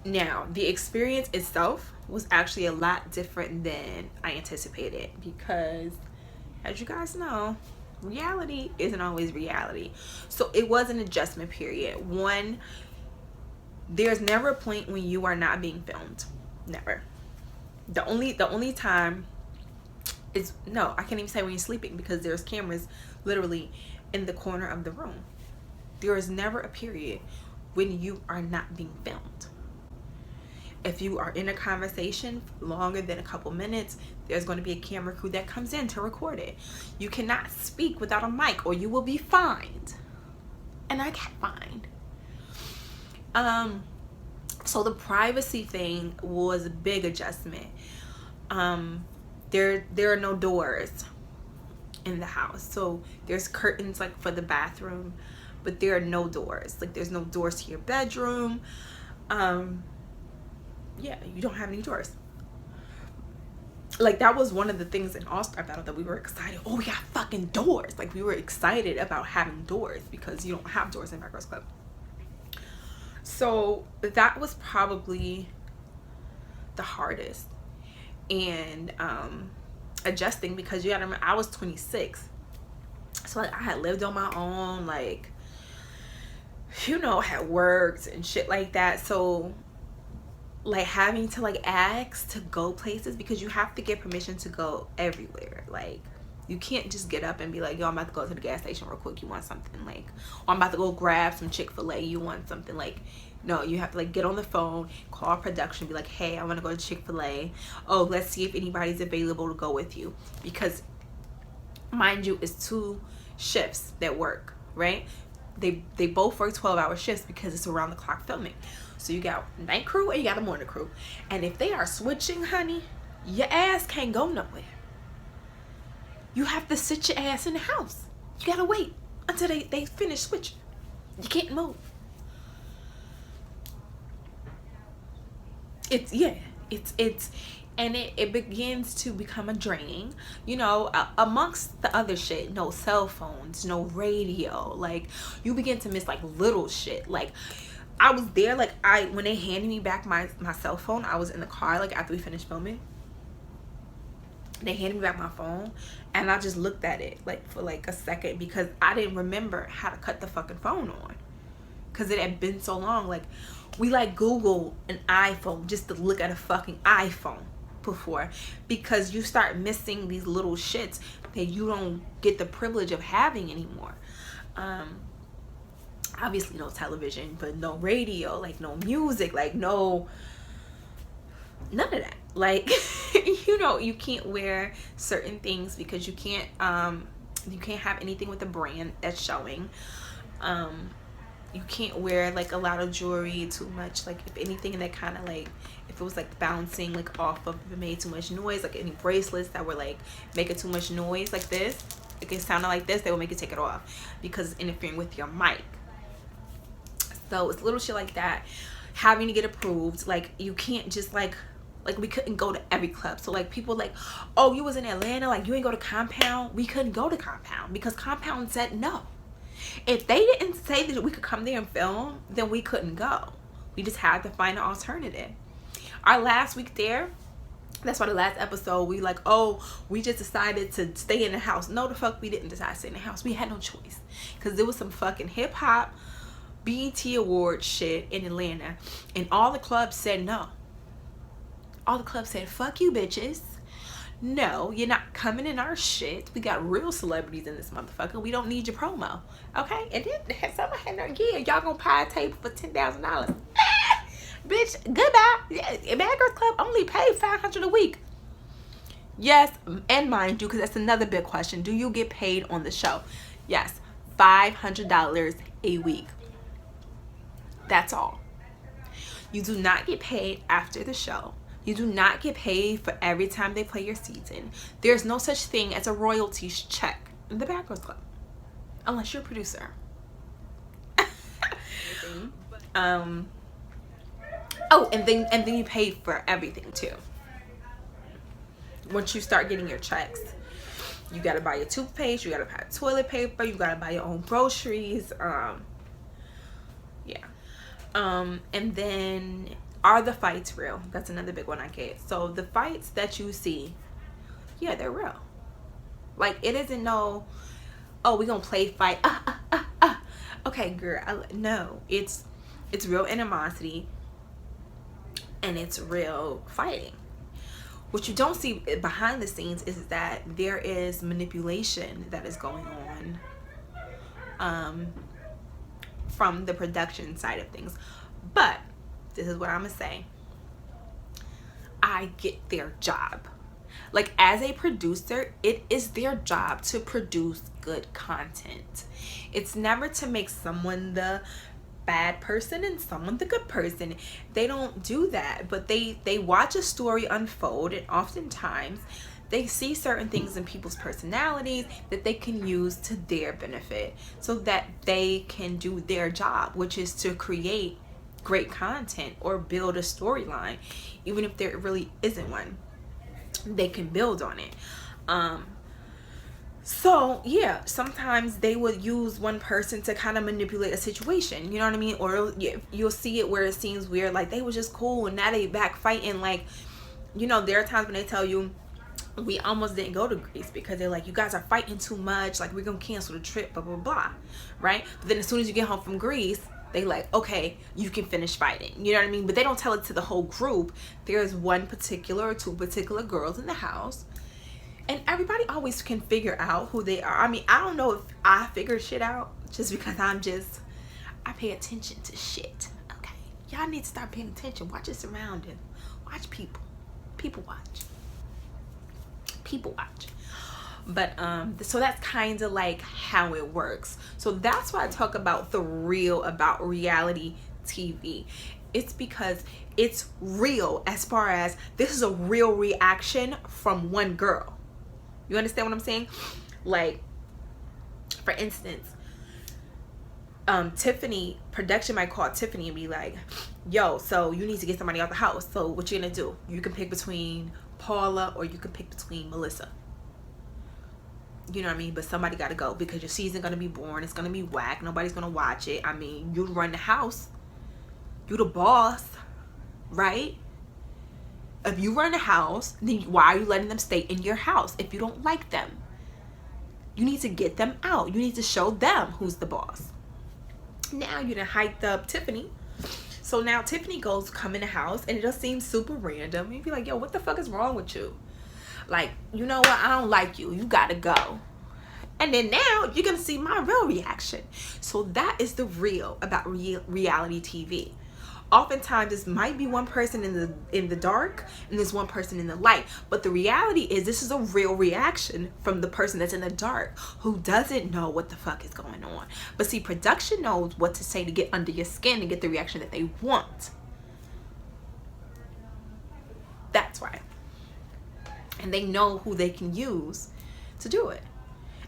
Now, the experience itself was actually a lot different than I anticipated because, as you guys know, reality isn't always reality. So it was an adjustment period. One, there's never a point when you are not being filmed. Never. The only time is, no, I can't even say when you're sleeping because there's cameras literally in the corner of the room. There is never a period when you are not being filmed. If you are in a conversation longer than a couple minutes, there's going to be a camera crew that comes in to record it. You cannot speak without a mic or you will be fined. And I got fined. So the privacy thing was a big adjustment. There are no doors in the house. So there's curtains like for the bathroom, but there are no doors. Like there's no doors to your bedroom. Yeah, you don't have any doors. Like that was one of the things in All Star Battle that we were excited. Oh, we got fucking doors. Like we were excited about having doors because you don't have doors in Bad Girls Club. So that was probably the hardest. And adjusting because you gotta remember I was 26. So like I had lived on my own, like, you know, had worked and shit like that. So like having to like ask to go places because you have to get permission to go everywhere. Like you can't just get up and be like, yo, I'm about to go to the gas station real quick, you want something? Like, or I'm about to go grab some Chick-fil-A, you want something? Like, no, you have to like get on the phone, call production, be like, hey, I want to go to Chick-fil-A. Oh, let's see if anybody's available to go with you. Because mind you, it's 2 shifts that work, right? They both work 12-hour shifts because it's around the clock filming. So you got night crew and you got a morning crew. And if they are switching, honey, your ass can't go nowhere. You have to sit your ass in the house. You gotta wait until they finish switching. You can't move. And it begins to become a draining, you know, amongst the other shit. No cell phones, no radio. Like you begin to miss like little shit. Like I was there, like when they handed me back my cell phone, I was in the car like after we finished filming. They handed me back my phone and I just looked at it like for like a second because I didn't remember how to cut the fucking phone on because it had been so long. Like we like Google an iPhone just to look at a fucking iPhone before, because you start missing these little shits that you don't get the privilege of having anymore. Obviously no television, but no radio, like no music, like none of that. Like you know, you can't wear certain things because you can't have anything with a brand that's showing. You can't wear like a lot of jewelry too much. Like if anything that kind of like, if it was like bouncing like off of, if it made too much noise, like any bracelets that were like making too much noise like this, like it sounded like this, they will make you take it off because it's interfering with your mic. So it's little shit like that, having to get approved. Like you can't just like we couldn't go to every club. So like people like, oh, you was in Atlanta, like you ain't go to Compound. We couldn't go to Compound because Compound said no. If they didn't say that we could come there and film, then we couldn't go. We just had to find an alternative. Our last week there, that's why the last episode we like, oh, we just decided to stay in the house. No, the fuck we didn't decide to stay in the house. We had no choice because there was some fucking hip hop BET Award shit in Atlanta and all the clubs said no. All the clubs said, fuck you bitches. No, you're not coming in our shit. We got real celebrities in this motherfucker. We don't need your promo. Okay? And then somebody had no, yeah, y'all gonna pay a table for $10,000. Bitch, goodbye. Yeah, Bad Girls Club only paid $500 a week. Yes, and mind you, because that's another big question. Do you get paid on the show? Yes, $500 a week. That's all. You do not get paid after the show. You do not get paid for every time they play your season. There's no such thing as a royalties check in the Bad Girls Club, unless you're a producer. Oh, and then you pay for everything too. Once you start getting your checks, you gotta buy your toothpaste, you gotta buy toilet paper, you gotta buy your own groceries. Yeah. And then Are the fights real? That's another big one I get. So the fights that you see, yeah, they're real. Like, it isn't no, oh, we're gonna play fight. Okay, girl. No, it's real animosity, and it's real fighting. What you don't see behind the scenes is that there is manipulation that is going on from the production side of things. But this is what I'm gonna say. I get their job. Like, as a producer, it is their job to produce good content. It's never to make someone the bad person and someone the good person. They don't do that, but they watch a story unfold, and oftentimes they see certain things in people's personalities that they can use to their benefit so that they can do their job, which is to create great content or build a storyline. Even if there really isn't one, they can build on it. So yeah, sometimes they would use one person to kind of manipulate a situation, you know what I mean? Or you'll see it where it seems weird, like they were just cool and now they back fighting. Like, you know, there are times when they tell you, we almost didn't go to Greece because they're like, you guys are fighting too much, like we're gonna cancel the trip, blah blah blah, right? But then as soon as you get home from Greece, they like, okay, you can finish fighting, you know what I mean? But they don't tell it to the whole group. There's one particular or two particular girls in the house, and everybody always can figure out who they are. I mean, I don't know if I figure shit out just because I pay attention to shit, okay? Y'all need to start paying attention. Watch your surroundings. Watch people. People watch. People watch. But so that's kind of like how it works. So that's why I talk about about reality TV. It's because it's real, as far as this is a real reaction from one girl. You understand what I'm saying? Like, for instance, Tiffany, production might call Tiffany and be like, yo, so you need to get somebody out the house. So what you gonna do? You can pick between Paula or you can pick between Melissa. You know what I mean? But somebody got to go because your season going to be boring. It's going to be whack. Nobody's going to watch it. I mean, you run the house. You the boss, right? If you run the house, then why are you letting them stay in your house if you don't like them? You need to get them out. You need to show them who's the boss. Now you done hyped up Tiffany. So now Tiffany goes come in the house and it just seems super random. You'd be like, yo, what the fuck is wrong with you? Like, you know what? I don't like you. You gotta go. And then now you're gonna see my real reaction. So that is the real about reality TV. Oftentimes this might be one person in the dark and there's one person in the light. But the reality is this is a real reaction from the person that's in the dark who doesn't know what the fuck is going on. But see, production knows what to say to get under your skin and get the reaction that they want. That's why. And they know who they can use to do it.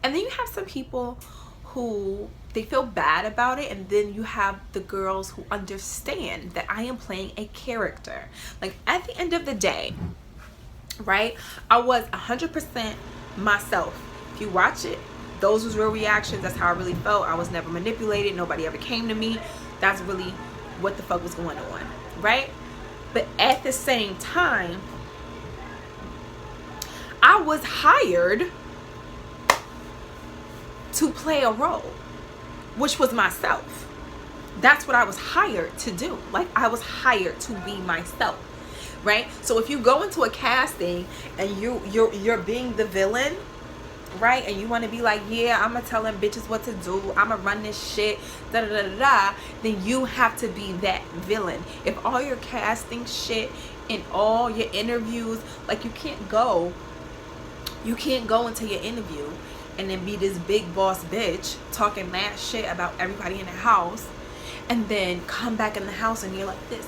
And then you have some people who they feel bad about it, and then you have the girls who understand that I am playing a character. Like, at the end of the day, right, I was 100% myself. If you watch it, those was real reactions. That's how I really felt. I was never manipulated. Nobody ever came to me. That's really what the fuck was going on, right? But at the same time, I was hired to play a role, which was myself. That's what I was hired to do. Like, I was hired to be myself, right? So if you go into a casting and you're being the villain, right, and you want to be like, yeah, I'm gonna tell them bitches what to do, I'm gonna run this shit, da da da da da, then you have to be that villain. If all your casting shit and all your interviews, like, you can't go into your interview and then be this big boss bitch talking mad shit about everybody in the house and then come back in the house and you're like this.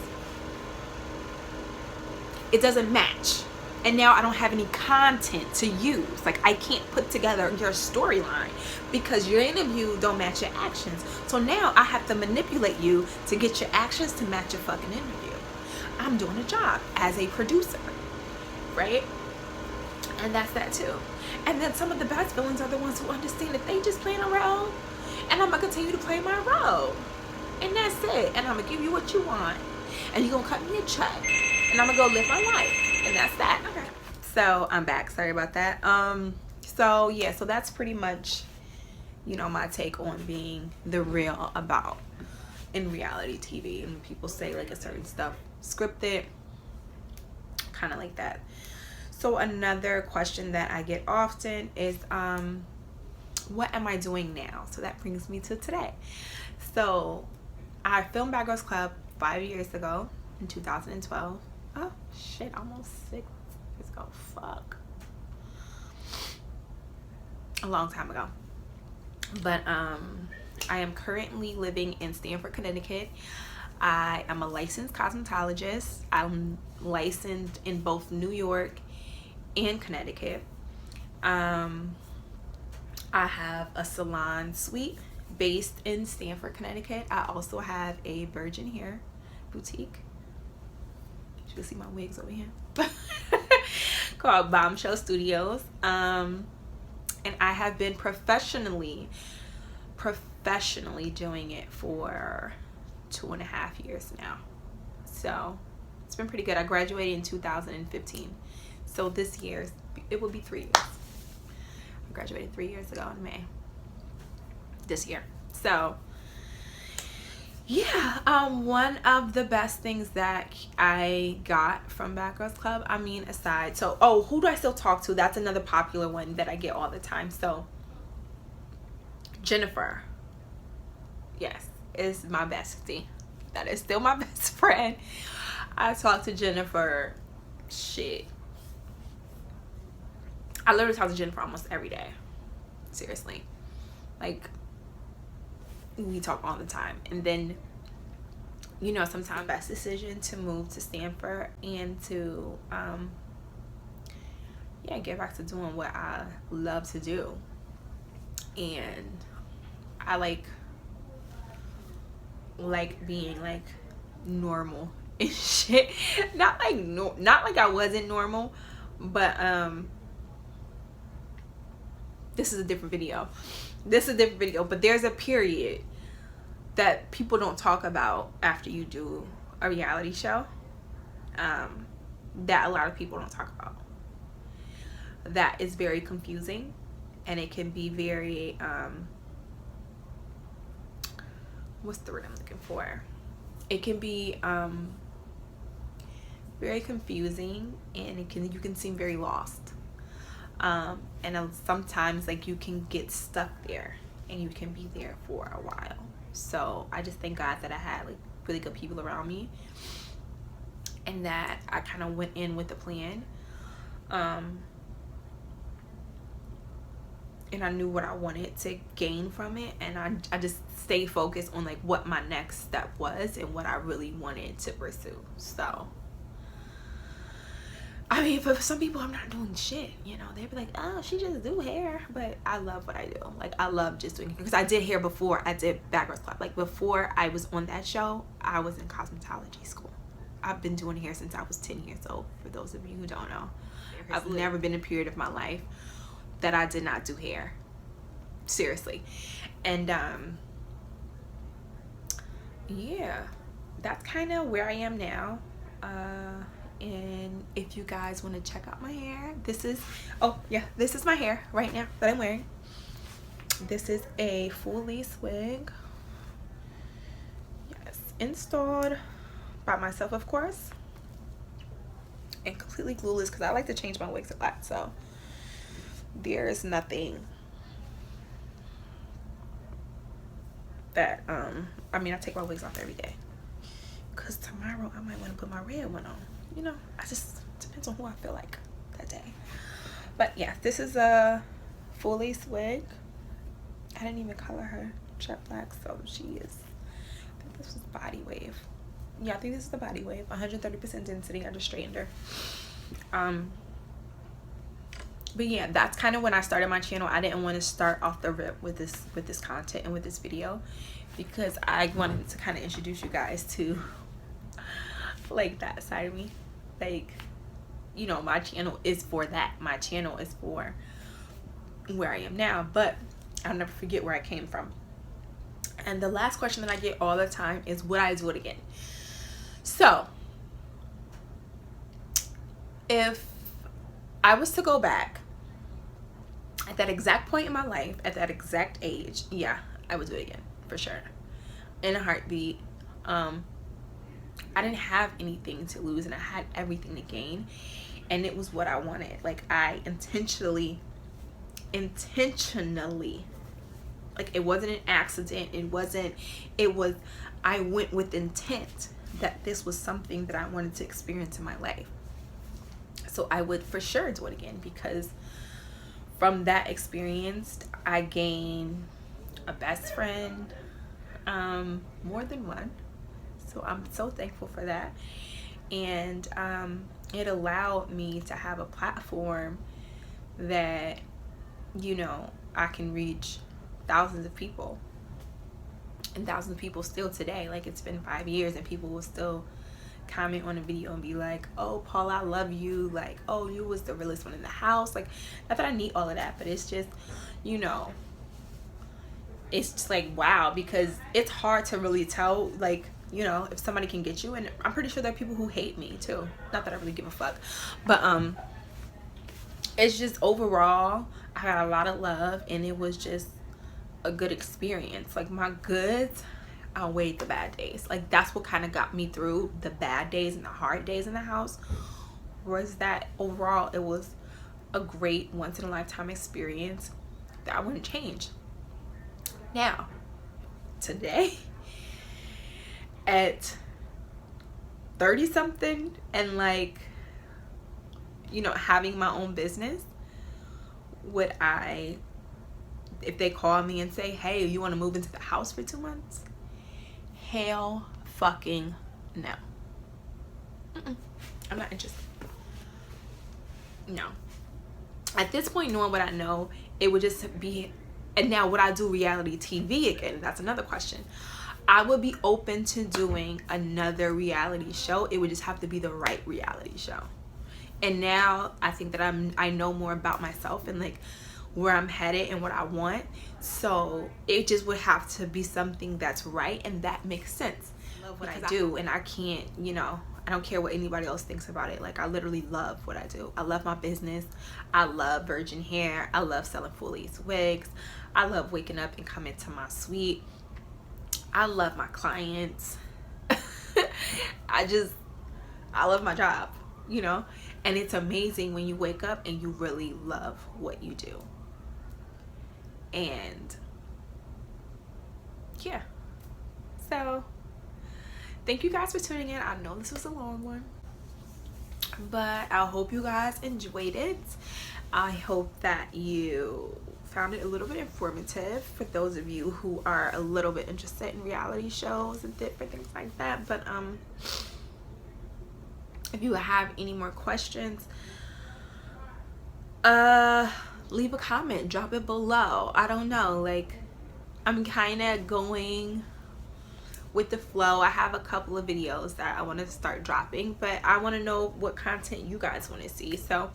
It doesn't match. And now I don't have any content to use. Like, I can't put together your storyline because your interview don't match your actions. So now I have to manipulate you to get your actions to match your fucking interview. I'm doing a job as a producer, right? And that's that too. And then some of the best villains are the ones who understand that they just playing a role, and I'm gonna continue to play my role, and that's it. And I'm gonna give you what you want, and you're gonna cut me a check, and I'm gonna go live my life, and that's that. Okay. So I'm back. Sorry about that. So yeah, so that's pretty much, you know, my take on being the real about in reality TV. And when people say like a certain stuff scripted, kind of like that. So another question that I get often is, what am I doing now? So that brings me to today. So I filmed Bad Girls Club 5 years ago in 2012. Oh shit, almost 6 years ago. Fuck. A long time ago. But I am currently living in Stamford, Connecticut. I am a licensed cosmetologist. I'm licensed in both New York and Connecticut. I have a salon suite based in Stamford, Connecticut. I also have a virgin hair boutique. You can see my wigs over here. Called Bombshell Studios. And I have been professionally doing it for 2.5 years now. So it's been pretty good. I graduated in 2015. So this year, it will be 3 years. I graduated 3 years ago in May this year. So yeah, one of the best things that I got from Bad Girls Club, I mean, aside, so, oh, who do I still talk to? That's another popular one that I get all the time. So Jennifer, yes, is my bestie. That is still my best friend. I talk to Jennifer, shit, I literally talk to Jennifer almost every day. Seriously. Like, we talk all the time. And then, you know, sometimes best decision to move to Stanford and to yeah, get back to doing what I love to do. And I like being like normal and shit. Not like I wasn't normal, but this is a different video. But there's a period that people don't talk about after you do a reality show, that a lot of people don't talk about. That is very confusing, and it can be very what's the word I'm looking for? It can be very confusing, and you can seem very lost. And sometimes like you can get stuck there, and you can be there for a while. So I just thank God that I had like really good people around me, and that I kind of went in with a plan, and I knew what I wanted to gain from it, and I just stayed focused on like what my next step was and what I really wanted to pursue. So I mean, for some people, I'm not doing shit, you know. They'd be like, oh, she just do hair. But I love what I do. Like, I love just doing hair. Because I did hair before I did Bad Girls Club. Like, before I was on that show, I was in cosmetology school. I've been doing hair since I was 10 years old, for those of you who don't know. I've never been in a period of my life that I did not do hair. Seriously. And, yeah. That's kind of where I am now. And if you guys want to check out my hair, this is my hair right now that I'm wearing. This is a full lace wig, yes, installed by myself, of course, and completely glueless, because I like to change my wigs a lot. So there's nothing that I mean, I take my wigs off every day, because tomorrow I might want to put my red one on. You know, I just depends on who I feel like that day. But yeah, this is a full lace wig. I didn't even color her jet black, so she is, I think this was body wave. Yeah, I think this is the body wave. 130% density. I just straightened her. But yeah, that's kind of when I started my channel. I didn't want to start off the rip with this content and with this video, because I wanted to kind of introduce you guys to like that side of me. Like, you know, my channel is for that. My channel is for where I am now, but I'll never forget where I came from. And the last question that I get all the time is, would I do it again? So if I was to go back at that exact point in my life, at that exact age, yeah, I would do it again for sure, in a heartbeat. I didn't have anything to lose and I had everything to gain, and it was what I wanted. Like, I intentionally, like, it wasn't an accident, it was I went with intent that this was something that I wanted to experience in my life. So I would for sure do it again, because from that experience I gained a best friend, more than one. So I'm so thankful for that. And it allowed me to have a platform that, you know, I can reach thousands of people, and thousands of people still today. Like, it's been 5 years and people will still comment on a video and be like, oh, Paula, I love you. Like, oh, you was the realest one in the house. Like, not that I need all of that, but it's just, you know, it's just like, wow, because it's hard to really tell, like, you know, if somebody can get you. And I'm pretty sure there are people who hate me too. Not that I really give a fuck, but it's just overall I got a lot of love, and it was just a good experience. Like, my goods outweighed the bad days. Like, that's what kind of got me through the bad days and the hard days in the house, was that overall it was a great once in a lifetime experience that I wouldn't change. Now, today, at 30 something, and like, you know, having my own business, would I, if they call me and say, hey, you want to move into the house for 2 months? Hell fucking no. I'm not interested. No. At this point, knowing what I know, it would just be, and now would I do reality TV again? That's another question. I would be open to doing another reality show. It would just have to be the right reality show. And now I think that I know more about myself and like where I'm headed and what I want. So it just would have to be something that's right and that makes sense. I love what I do, and I can't, you know, I don't care what anybody else thinks about it. Like, I literally love what I do. I love my business. I love virgin hair. I love selling full lace wigs. I love waking up and coming to my suite. I love my clients. I love my job, you know? And it's amazing when you wake up and you really love what you do. And yeah. So thank you guys for tuning in. I know this was a long one, but I hope you guys enjoyed it. I hope that you found it a little bit informative for those of you who are a little bit interested in reality shows and different things like that. But if you have any more questions, leave a comment, drop it below. I don't know, like, I'm kind of going with the flow. I have a couple of videos that I want to start dropping, but I want to know what content you guys want to see. So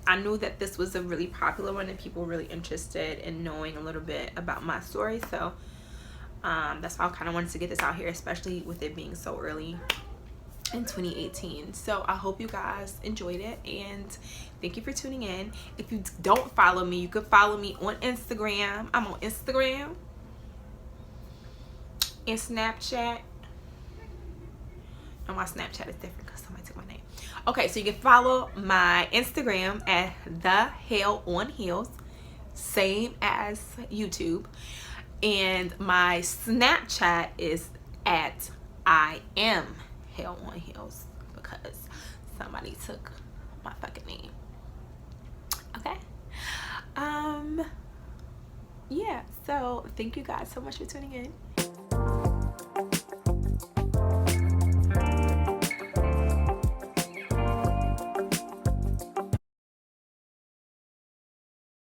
I knew that this was a really popular one and people were really interested in knowing a little bit about my story. So that's why I kind of wanted to get this out here, especially with it being so early in 2018. So I hope you guys enjoyed it, and thank you for tuning in. If you don't follow me, you can follow me on Instagram. I'm on Instagram and Snapchat. And my Snapchat is different because somebody took my name. Okay, so you can follow my Instagram at The Hell on Heels, same as YouTube, and my Snapchat is at I am Hell on Heels, because somebody took my fucking name. Okay. Yeah, so thank you guys so much for tuning in.